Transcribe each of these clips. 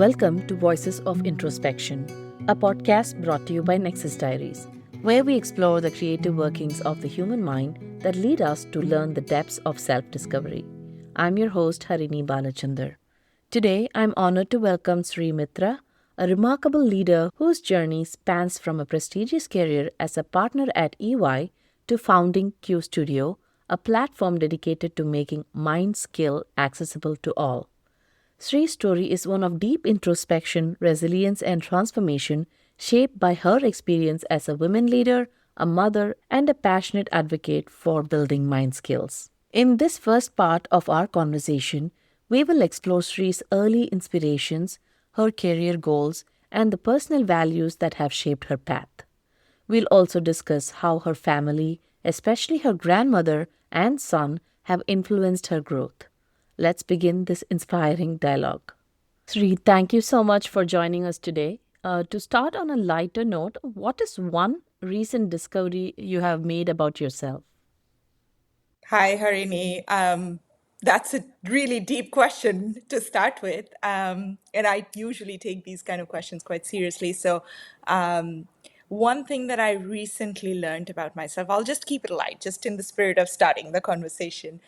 Welcome to Voices of Introspection, a podcast brought to you by Nexus Diaries, where we explore the creative workings of the human mind that lead us to learn the depths of self-discovery. I'm your host, Harini Balachandar. Today, I'm honored to welcome Sree Mitra, a remarkable leader whose journey spans from a prestigious career as a partner at EY to founding Q Studio, a platform dedicated to making mind skill accessible to all. Sree's story is one of deep introspection, resilience, and transformation, shaped by her experience as a women leader, a mother, and a passionate advocate for building mind skills. In this first part of our conversation, we will explore Sree's early inspirations, her career goals, and the personal values that have shaped her path. We'll also discuss how her family, especially her grandmother and son, have influenced her growth. Let's begin this inspiring dialogue. Sree, thank you so much for joining us today. To start on a lighter note, what is one recent discovery you have made about yourself? Hi, Harini. That's a really deep question to start with. And I usually take these kind of questions quite seriously. Um, one thing that I recently learned about myself, I'll just keep it light, just in the spirit of starting the conversation.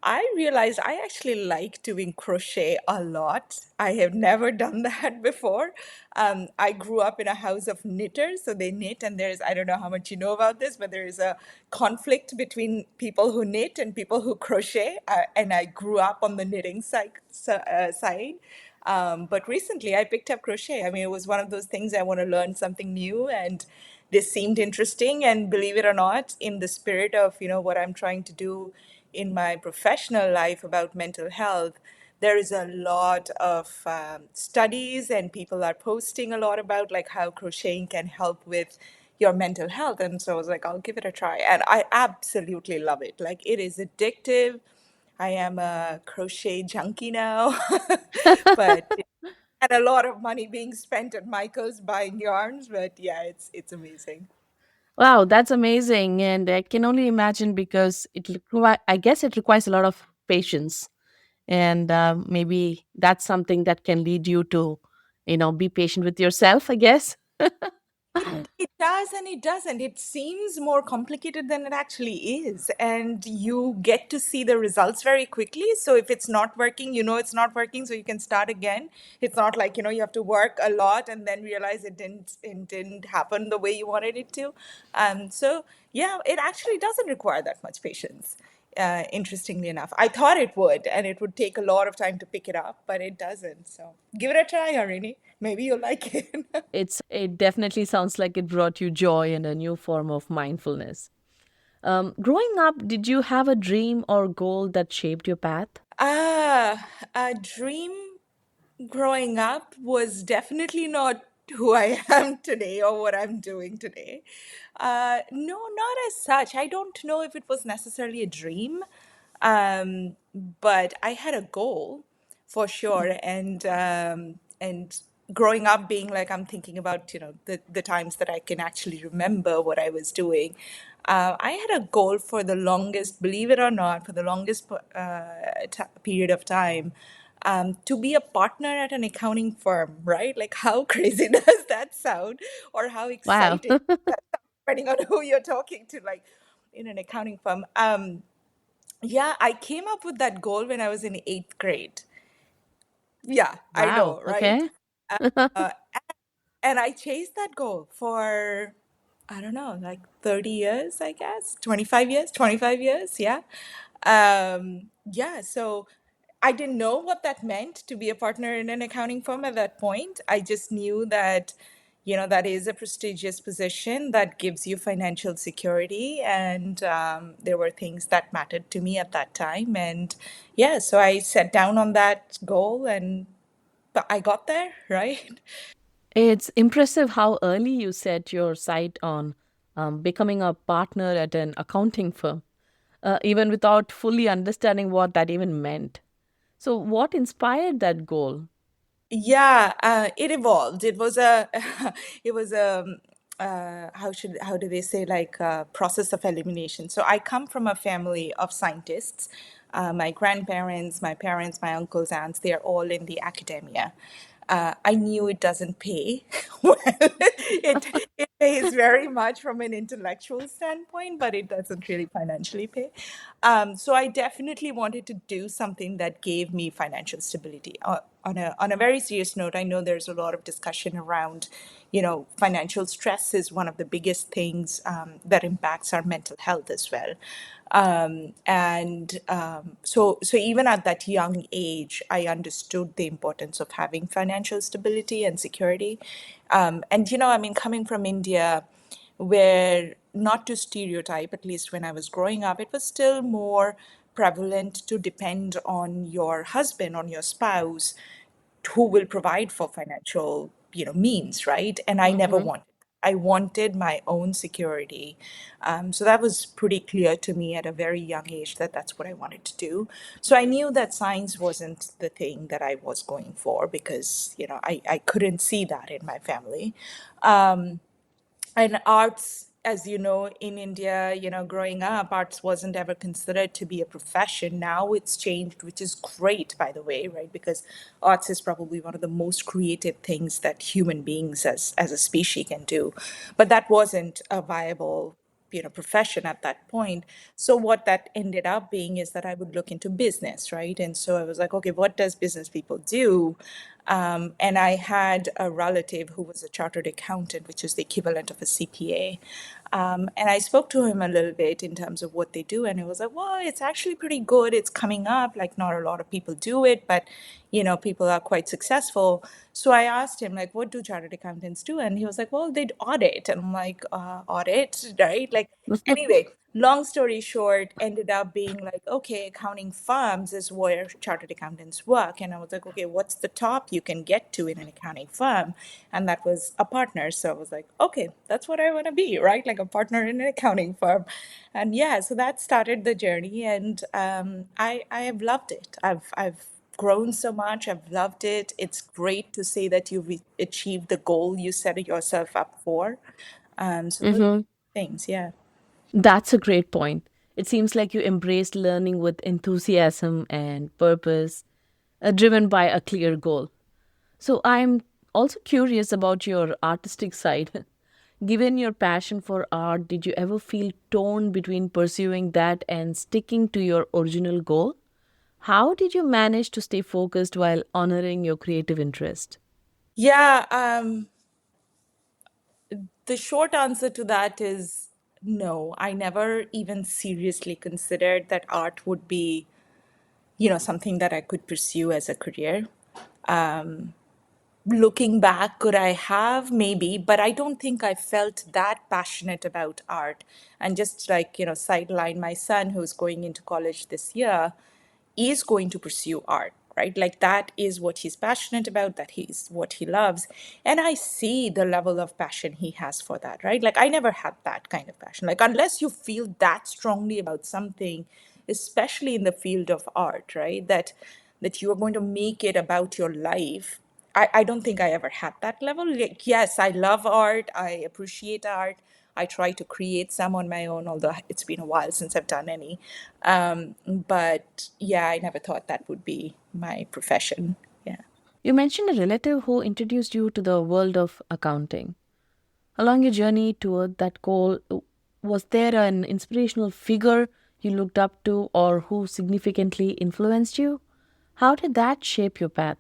I realized I actually like doing crochet a lot. I have never done that before. I grew up in a house of knitters, so they knit, and I don't know how much you know about this, but there is a conflict between people who knit and people who crochet. And I grew up on the knitting side. But recently I picked up crochet. I mean, it was one of those things I want to learn something new, and this seemed interesting. And believe it or not, in the spirit of, what I'm trying to do in my professional life about mental health, there is a lot of studies, and people are posting a lot about like how crocheting can help with your mental health. And so I was like, I'll give it a try. And I absolutely love it. Like, it is addictive. I am a crochet junkie now, but and a lot of money being spent at Michael's buying yarns. But yeah, it's amazing. Wow, that's amazing. And I can only imagine because I guess it requires a lot of patience. And maybe that's something that can lead you to, be patient with yourself, I guess. It does and it doesn't. It seems more complicated than it actually is. And you get to see the results very quickly. So if it's not working, it's not working, so you can start again. It's not like, you have to work a lot and then realize it didn't happen the way you wanted it to. So yeah, it actually doesn't require that much patience. Interestingly enough, I thought it would, and it would take a lot of time to pick it up, but it doesn't. So give it a try, Harini. Maybe you'll like it. It definitely sounds like it brought you joy and a new form of mindfulness. Growing up, did you have a dream or goal that shaped your path? A dream growing up was definitely not who I am today or what I'm doing today. No, not as such. I don't know if it was necessarily a dream, but I had a goal for sure. And growing up, being like, I'm thinking about the times that I can actually remember what I was doing. I had a goal for the longest, believe it or not, for the longest period of time, to be a partner at an accounting firm, right? Like, how crazy does that sound? Or how Wow. exciting that sounds, depending on who you're talking to, like in an accounting firm. Yeah, I came up with that goal when I was in eighth grade. Yeah, I Wow. know, right? Okay. Uh, and I chased that goal for, I don't know, like 30 years, I guess, 25 years, yeah. Yeah, so I didn't know what that meant to be a partner in an accounting firm at that point. I just knew that, that is a prestigious position that gives you financial security. And there were things that mattered to me at that time. And yeah, so I set down on that goal, and but I got there, right? It's impressive how early you set your sight on becoming a partner at an accounting firm, even without fully understanding what that even meant. So, what inspired that goal? Yeah, it evolved. It was a, it was a, how do they say, like a process of elimination. So I come from a family of scientists. My grandparents, my parents, my uncles, aunts, they are all in the academia. I knew it doesn't pay well. It pays very much from an intellectual standpoint, but it doesn't really financially pay. So I definitely wanted to do something that gave me financial stability. On a very serious note, I know there's a lot of discussion around, financial stress is one of the biggest things that impacts our mental health as well. So even at that young age, I understood the importance of having financial stability and security. And I mean, coming from India, where, not to stereotype, at least when I was growing up, it was still more prevalent to depend on your husband, on your spouse, who will provide for financial, means, right? And I never Mm-hmm. wanted. I wanted my own security. So that was pretty clear to me at a very young age that that's what I wanted to do. So I knew that science wasn't the thing that I was going for because, I couldn't see that in my family. And arts, as you know, in India, growing up, arts wasn't ever considered to be a profession. Now it's changed, which is great, by the way, right? Because arts is probably one of the most creative things that human beings as a species can do. But that wasn't a viable, profession at that point. So what that ended up being is that I would look into business, right? And so I was like, okay, what does business people do? And I had a relative who was a chartered accountant, which is the equivalent of a CPA. And I spoke to him a little bit in terms of what they do. And it was like, well, it's actually pretty good. It's coming up. Like, not a lot of people do it, but, people are quite successful. So I asked him, like, what do chartered accountants do? And he was like, well, they'd audit. And I'm like, audit, right? Like, anyway, long story short, ended up being like, okay, accounting firms is where chartered accountants work. And I was like, okay, what's the top you can get to in an accounting firm? And that was a partner. So I was like, okay, that's what I want to be, right? Like a partner in an accounting firm. And yeah, so that started the journey. And I have loved it. I've grown so much. I've loved it. It's great to say that you've achieved the goal you set yourself up for. So those Mm-hmm. things, yeah. That's a great point. It seems like you embraced learning with enthusiasm and purpose, driven by a clear goal. So I'm also curious about your artistic side. Given your passion for art, did you ever feel torn between pursuing that and sticking to your original goal? How did you manage to stay focused while honoring your creative interest? Yeah, the short answer to that is no. I never even seriously considered that art would be, something that I could pursue as a career. Looking back, could I have? Maybe, but I don't think I felt that passionate about art. And just like, sideline my son who's going into college this year is going to pursue art, right? Like that is what he's passionate about, that he's what he loves. And I see the level of passion he has for that, right? Like I never had that kind of passion. Like unless you feel that strongly about something, especially in the field of art, right? That you are going to make it about your life. I don't think I ever had that level. Like, yes, I love art. I appreciate art. I try to create some on my own, although it's been a while since I've done any. But yeah, I never thought that would be my profession. Yeah. You mentioned a relative who introduced you to the world of accounting. Along your journey toward that goal, was there an inspirational figure you looked up to or who significantly influenced you? How did that shape your path?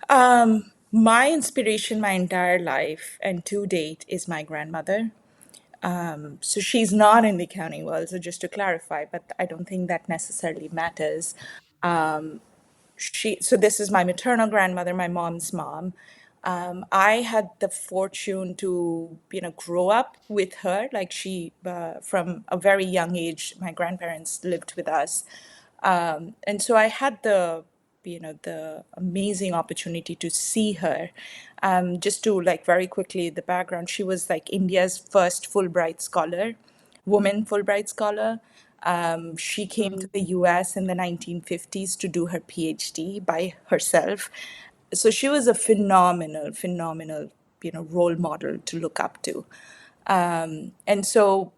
My inspiration my entire life and to date is my grandmother. So she's not in the accounting world, so just to clarify, but I don't think that necessarily matters. So this is my maternal grandmother, my mom's mom. I had the fortune to, grow up with her. Like she, from a very young age, my grandparents lived with us. And so I had the amazing opportunity to see her. Just to like very quickly, the background, she was like India's first Fulbright scholar, woman Fulbright scholar. She came to Mhm. the US in the 1950s to do her PhD by herself. So she was a phenomenal, role model to look up to. And so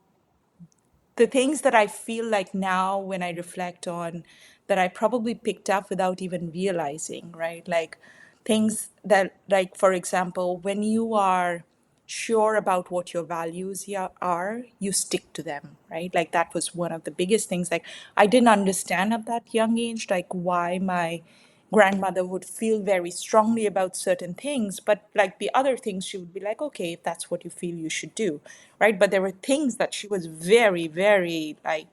the things that I feel like now when I reflect on that I probably picked up without even realizing, right? Like things that, like, for example, when you are sure about what your values are, you stick to them, right? Like, that was one of the biggest things. Like, I didn't understand at that young age, like, why my grandmother would feel very strongly about certain things, but like the other things, she would be like, okay, if that's what you feel, you should do, right? But there were things that she was very, very like,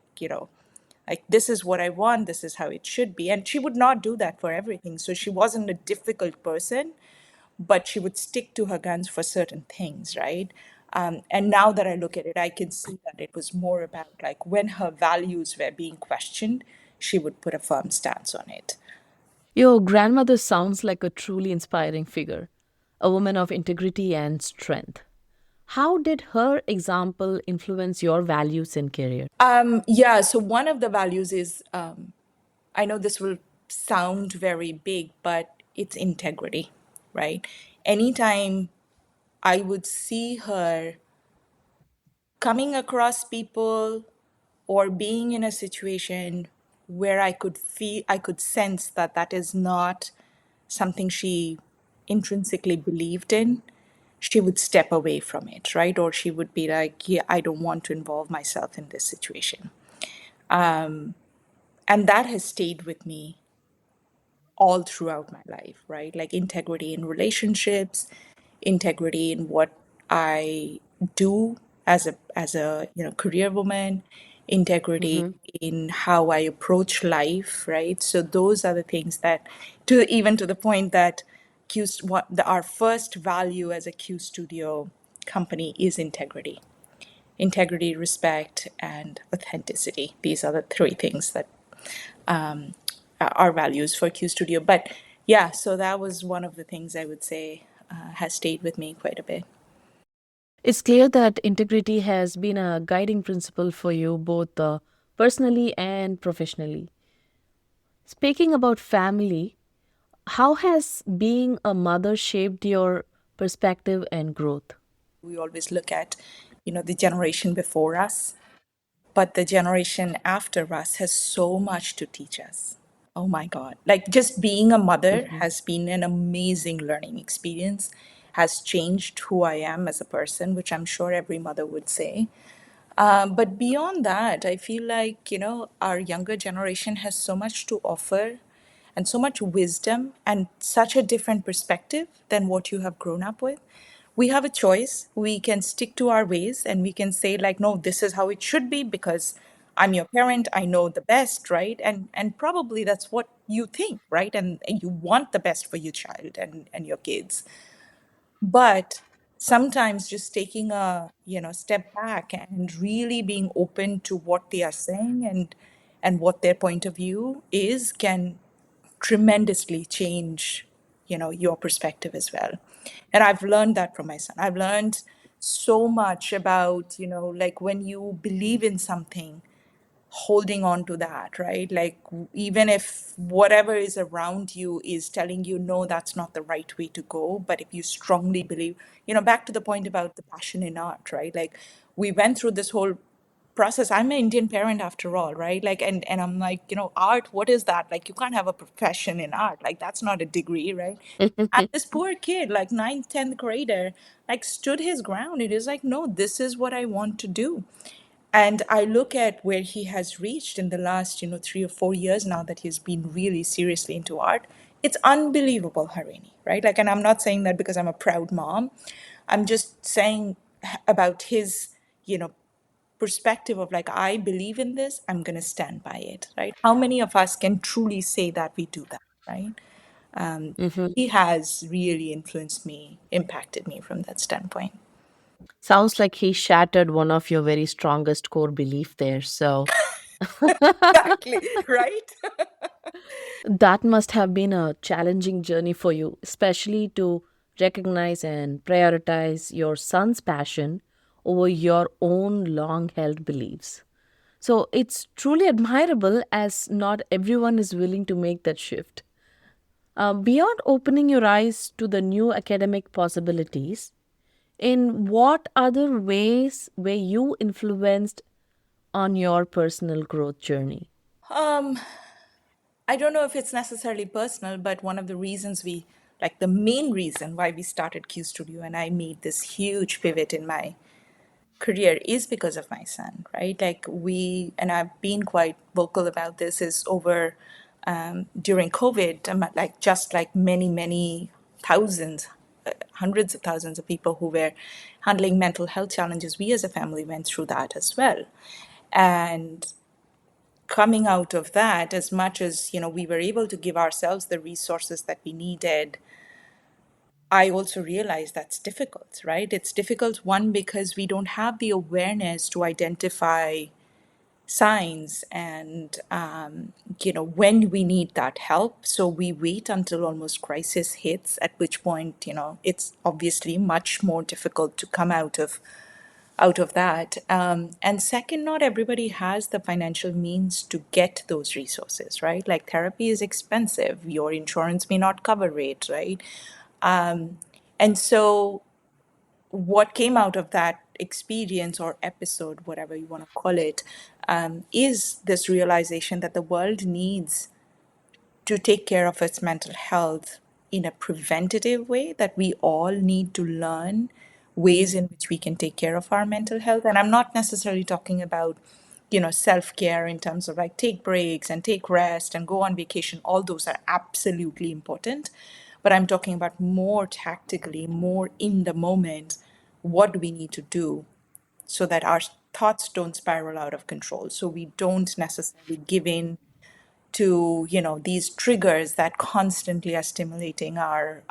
like, this is what I want, this is how it should be. And she would not do that for everything. So she wasn't a difficult person, but she would stick to her guns for certain things, right? And now that I look at it, I can see that it was more about like when her values were being questioned, she would put a firm stance on it. Your grandmother sounds like a truly inspiring figure, a woman of integrity and strength. How did her example influence your values and career? Yeah, so one of the values is, I know this will sound very big, but it's integrity, right? Anytime I would see her coming across people or being in a situation where I could sense that that is not something she intrinsically believed in, she would step away from it, right? Or she would be like, yeah, I don't want to involve myself in this situation. And that has stayed with me all throughout my life, right? Like integrity in relationships, integrity in what I do as a career woman, integrity Mhm. in how I approach life, right? So those are the things that, to even to the point that our first value as a Q Studio company is integrity. Integrity, respect, and authenticity. These are the three things that our values for Q Studio. But yeah, so that was one of the things I would say has stayed with me quite a bit. It's clear that integrity has been a guiding principle for you both personally and professionally. Speaking about family, how has being a mother shaped your perspective and growth? We always look at, the generation before us, but the generation after us has so much to teach us. Oh my God. Like, just being a mother Mhm. has been an amazing learning experience, has changed who I am as a person, which I'm sure every mother would say. But beyond that, I feel like, our younger generation has so much to offer and so much wisdom and such a different perspective than what you have grown up with. We have a choice. We can stick to our ways and we can say, like, no, this is how it should be because I'm your parent, I know the best, right? And probably that's what you think, right? And you want the best for your child and your kids. But sometimes just taking a step back and really being open to what they are saying and what their point of view is can tremendously change your perspective as well. And I've learned that from my son. I've learned so much about like when you believe in something, holding on to that, right? Like, even if whatever is around you is telling you, no, that's not the right way to go. But if you strongly believe, back to the point about the passion in art, right? Like, we went through this whole process. I'm an Indian parent after all, right? Like, and I'm like, art, what is that? Like, you can't have a profession in art. Like, that's not a degree, right? And this poor kid, like ninth, 10th grader, like stood his ground. It is like, no, this is what I want to do. And I look at where he has reached in the last, 3 or 4 years now that he's been really seriously into art. It's unbelievable, Harini, right? Like, and I'm not saying that because I'm a proud mom. I'm just saying about his, you know, perspective of like, I believe in this, I'm going to stand by it, right? How many of us can truly say that we do that, right? Mhm. He has really influenced me, impacted me from that standpoint. Sounds like he shattered one of your very strongest core belief there. So Exactly, right? that must have been a challenging journey for you, especially to recognize and prioritize your son's passion over your own long held beliefs. So it's truly admirable as not everyone is willing to make that shift. Beyond opening your eyes to the new academic possibilities, in what other ways were you influenced on your personal growth journey? Um, I don't know if it's necessarily personal, but one of the reasons we like the main reason why we started Q Studio and I made this huge pivot in my career is because of my son, right? Like and I've been quite vocal about this, is over during COVID, like just like many thousands, hundreds of thousands of people who were handling mental health challenges, we as a family went through that as well. And coming out of that, as much as, we were able to give ourselves the resources that we needed, I also realize that's difficult, right? It's difficult, one, because we don't have the awareness to identify signs and, when we need that help. So we wait until almost crisis hits, at which point, it's obviously much more difficult to come out of that. And second, not everybody has the financial means to get those resources, right? Like therapy is expensive. Your insurance may not cover it, right? And so what came out of that experience or episode, whatever you want to call it, is this realization that the world needs to take care of its mental health in a preventative way, that we all need to learn ways in which we can take care of our mental health. And I'm not necessarily talking about, self-care in terms of like take breaks and take rest and go on vacation. All those are absolutely important. But I'm talking about more tactically, more in the moment. What do we need to do so that our thoughts don't spiral out of control? So we don't necessarily give in to these triggers that constantly are stimulating our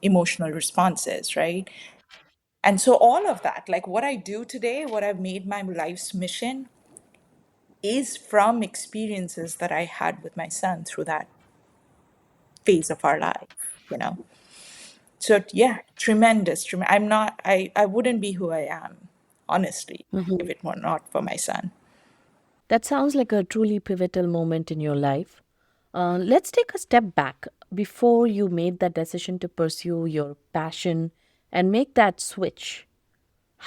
emotional responses, right? And so all of that, like what I do today, what I've made my life's mission, is from experiences that I had with my son through that phase of our life, you know so yeah, I'm not, I wouldn't be who I am, honestly, if Mhm. it were not for my son. That sounds like a truly pivotal moment in your life. Let's take a step back before you made that decision to pursue your passion and make that switch.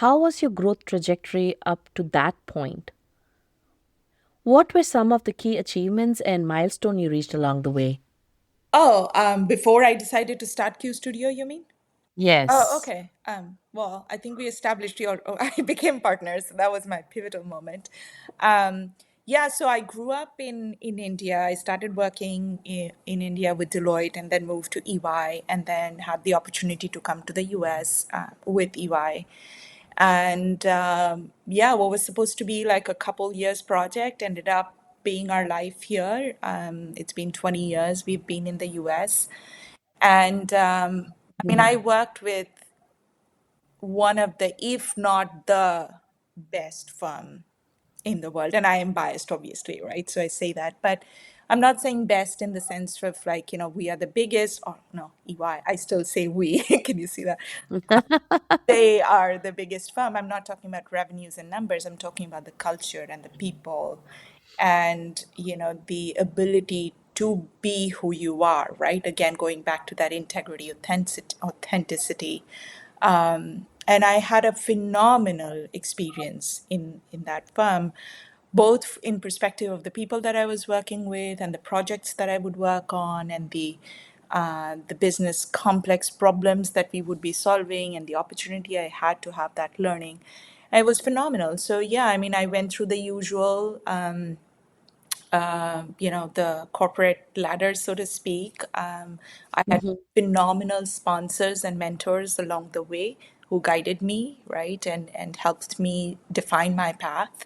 How was your growth trajectory up to that point? What were some of the key achievements and milestones you reached along the way? Oh, before I decided to start Q Studio, you mean? Oh, Yes. okay. Well, I think we established I became partners. So that was my pivotal moment. Um, yeah, so I grew up in India. I started working in India with Deloitte and then moved to EY and then had the opportunity to come to the US with EY. And yeah, what was supposed to be like a couple years project ended up being our life here. It's been 20 years we've been in the US. And I mean, I worked with one of the, if not the best firm in the world. And I am biased, obviously, right? So I say that. But I'm not saying best in the sense of like, we are the biggest, or no, EY. I still say we. Can you see that? They are the biggest firm. I'm not talking about revenues and numbers. I'm talking about the culture and the people and, the ability to be who you are, right? Again, going back to that integrity, authenticity. And I had a phenomenal experience in that firm, both in perspective of the people that I was working with and the projects that I would work on and the business complex problems that we would be solving and the opportunity I had to have that learning. It was phenomenal. So yeah, I mean, I went through the usual the corporate ladder, so to speak. I had Mhm. phenomenal sponsors and mentors along the way who guided me, right, and helped me define my path.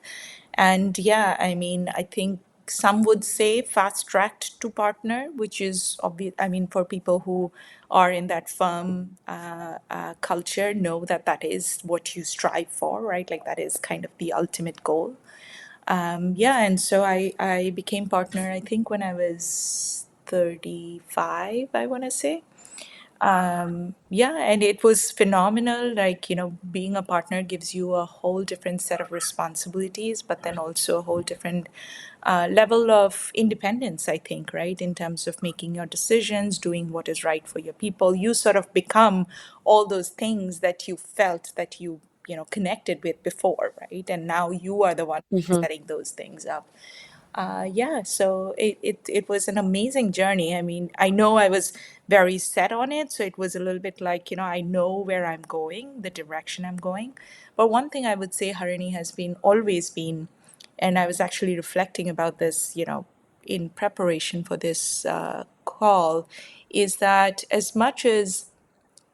And yeah, I mean, I think some would say fast tracked to partner, which is obvious. I mean, for people who are in that firm culture, know that that is what you strive for, right? Like that is kind of the ultimate goal. Yeah, and so I became partner, I think, when I was 35, I want to say. Yeah, and it was phenomenal. Like, being a partner gives you a whole different set of responsibilities, but then also a whole different level of independence, I think, right? In terms of making your decisions, doing what is right for your people. You sort of become all those things that you felt that you connected with before, right? And now you are the one Mhm. setting those things up. Yeah, so it was an amazing journey. I mean, I know I was very set on it, so it was a little bit like, I know where I'm going, the direction I'm going. But one thing I would say, Harini, has been always been, and I was actually reflecting about this, in preparation for this call, is that as much as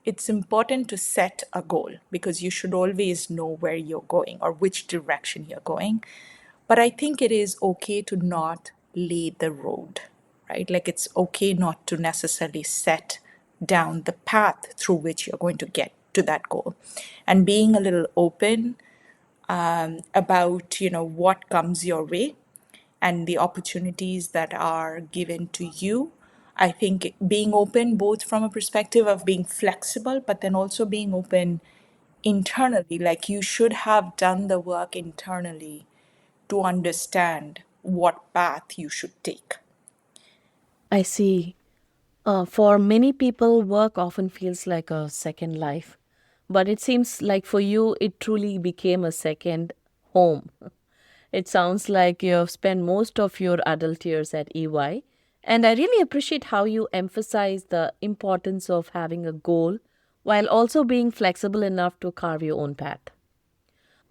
it's important to set a goal because you should always know where you're going or which direction you're going. But I think it is okay to not lay the road, right? Like it's okay not to necessarily set down the path through which you're going to get to that goal. And being a little open about, what comes your way and the opportunities that are given to you. I think being open both from a perspective of being flexible, but then also being open internally, like you should have done the work internally to understand what path you should take. I see. For many people, work often feels like a second life, but it seems like for you, it truly became a second home. It sounds like you have spent most of your adult years at EY, and I really appreciate how you emphasize the importance of having a goal while also being flexible enough to carve your own path.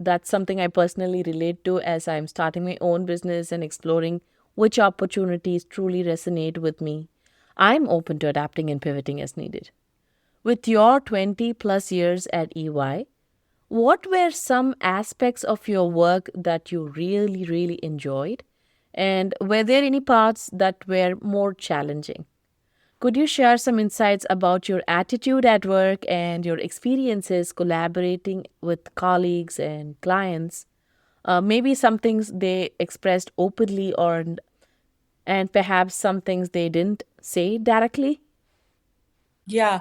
That's something I personally relate to as I'm starting my own business and exploring which opportunities truly resonate with me. I'm open to adapting and pivoting as needed. With your 20 plus years at EY, what were some aspects of your work that you really, really enjoyed? And were there any parts that were more challenging? Could you share some insights about your attitude at work and your experiences collaborating with colleagues and clients? Maybe some things they expressed openly, or and perhaps some things they didn't say directly. Yeah,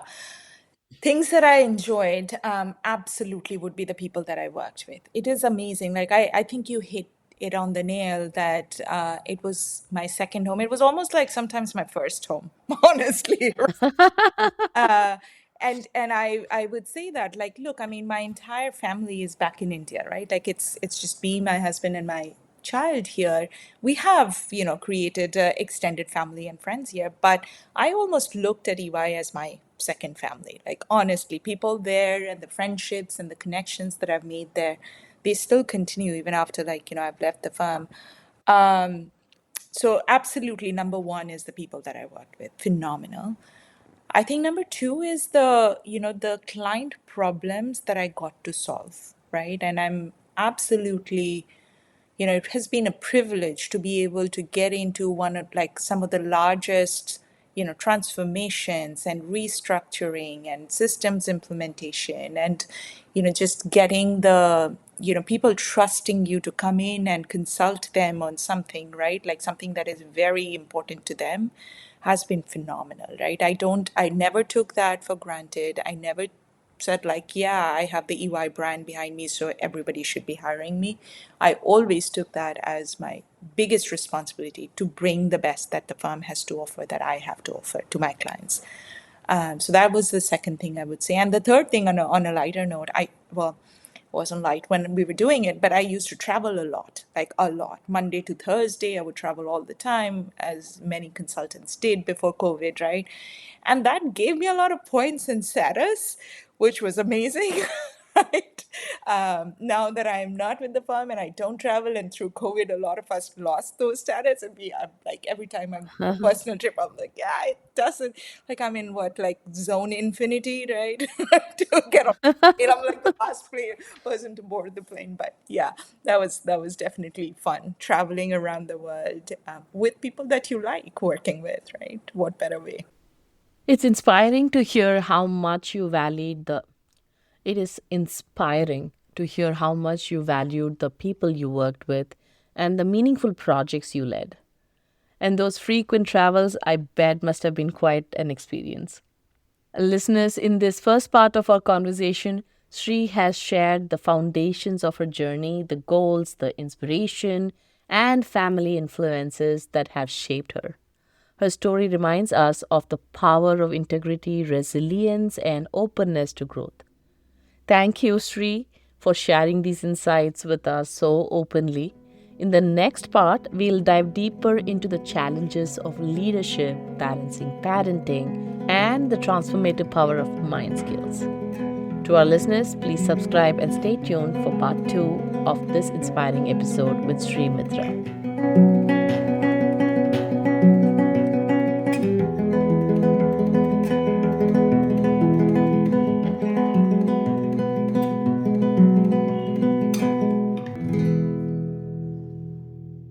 things that I enjoyed absolutely would be the people that I worked with. It is amazing. Like, I think you hit it on the nail that it was my second home. It was almost like sometimes my first home, honestly. uh, and I would say that, like, look, I mean, my entire family is back in India, right? Like it's just me, my husband, and my child here. We have, created extended family and friends here, but I almost looked at EY as my second family. Like, honestly, people there and the friendships and the connections that I've made there, they still continue even after, like, I've left the firm. So absolutely, number one is the people that I worked with, phenomenal. I think number two is the client problems that I got to solve, right? And I'm absolutely, it has been a privilege to be able to get into one of like some of the largest, transformations and restructuring and systems implementation and, just getting the, people trusting you to come in and consult them on something, right? Like something that is very important to them has been phenomenal, right? I never took that for granted. I never said like, yeah, I have the EY brand behind me, so everybody should be hiring me. I always took that as my biggest responsibility to bring the best that the firm has to offer, that I have to offer to my clients. So that was the second thing I would say. And the third thing, on a lighter note, well, wasn't light when we were doing it, but I used to travel a lot, like a lot. Monday to Thursday, I would travel all the time, as many consultants did before COVID, right? And that gave me a lot of points and status, which was amazing. Right. Now that I'm not with the firm and I don't travel, and through COVID, a lot of us lost those status. And I'm like, every time I'm on a personal trip, I'm like, yeah, it doesn't, like, I'm in what, like zone infinity, right? To get on the plane. I'm like the last person to board the plane. But yeah, that was definitely fun traveling around the world with people that you like working with, right? What better way? It's inspiring to hear how much you valued the. It is inspiring to hear how much you valued the people you worked with and the meaningful projects you led. And those frequent travels, I bet, must have been quite an experience. Listeners, in this first part of our conversation, Sri has shared the foundations of her journey, the goals, the inspiration, and family influences that have shaped her. Her story reminds us of the power of integrity, resilience, and openness to growth. Thank you, Sri, for sharing these insights with us so openly. In the next part, we'll dive deeper into the challenges of leadership, balancing parenting, and the transformative power of mind skills. To our listeners, please subscribe and stay tuned for part 2 of this inspiring episode with Sree Mitra.